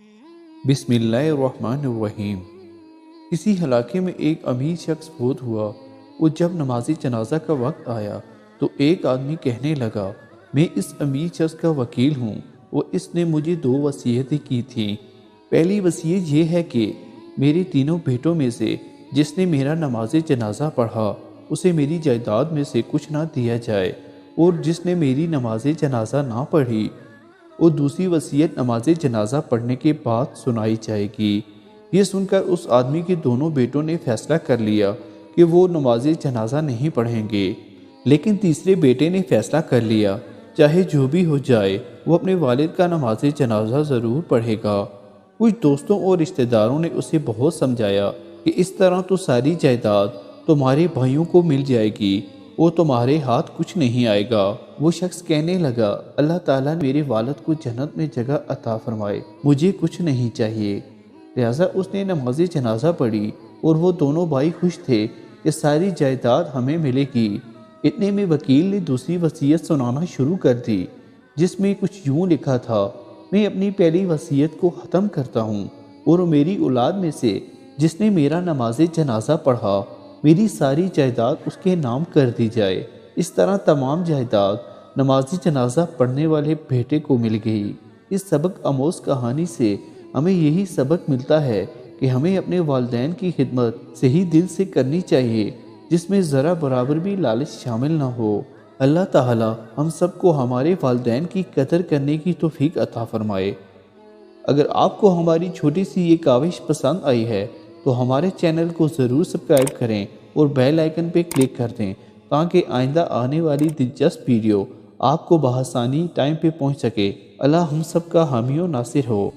بسم اللہ الرحمن الرحیم۔ کسی علاقے میں ایک امیر شخص فوت ہوا۔ وہ جب نماز جنازہ کا وقت آیا تو ایک آدمی کہنے لگا، میں اس امیر شخص کا وکیل ہوں، اس نے مجھے 2 وصیتیں کی تھیں۔ پہلی وصیت یہ ہے کہ میرے تینوں بیٹوں میں سے جس نے میرا نماز جنازہ پڑھا اسے میری جائیداد میں سے کچھ نہ دیا جائے، اور جس نے میری نماز جنازہ نہ پڑھی اور دوسری وصیت نماز جنازہ پڑھنے کے بعد سنائی جائے گی۔ یہ سن کر اس آدمی کے دونوں بیٹوں نے فیصلہ کر لیا کہ وہ نماز جنازہ نہیں پڑھیں گے، لیکن تیسرے بیٹے نے فیصلہ کر لیا چاہے جو بھی ہو جائے وہ اپنے والد کا نماز جنازہ ضرور پڑھے گا۔ کچھ دوستوں اور رشتہ داروں نے اسے بہت سمجھایا کہ اس طرح تو ساری جائیداد تمہارے بھائیوں کو مل جائے گی اور تمہارے ہاتھ کچھ نہیں آئے گا۔ وہ شخص کہنے لگا، اللہ تعالیٰ نے میرے والد کو جنت میں جگہ عطا فرمائے، مجھے کچھ نہیں چاہیے۔ لہٰذا اس نے نماز جنازہ پڑھی اور وہ دونوں بھائی خوش تھے کہ ساری جائیداد ہمیں ملے گی۔ اتنے میں وکیل نے دوسری وصیت سنانا شروع کر دی، جس میں کچھ یوں لکھا تھا، میں اپنی پہلی وصیت کو ختم کرتا ہوں اور میری اولاد میں سے جس نے میرا نماز جنازہ پڑھا میری ساری جائیداد اس کے نام کر دی جائے۔ اس طرح تمام جائیداد نماز جنازہ پڑھنے والے بیٹے کو مل گئی۔ اس سبق آموز کہانی سے ہمیں یہی سبق ملتا ہے کہ ہمیں اپنے والدین کی خدمت صحیح دل سے کرنی چاہیے، جس میں ذرا برابر بھی لالچ شامل نہ ہو۔ اللہ تعالیٰ ہم سب کو ہمارے والدین کی قدر کرنے کی توفیق عطا فرمائے۔ اگر آپ کو ہماری چھوٹی سی یہ کاوش پسند آئی ہے تو ہمارے چینل کو ضرور سبسکرائب کریں اور بیل آئیکن پہ کلک کر دیں تاکہ آئندہ آنے والی دلچسپ ویڈیو آپ کو بآسانی ٹائم پہ پہنچ سکے۔ اللہ ہم سب کا حامی و ناصر ہو۔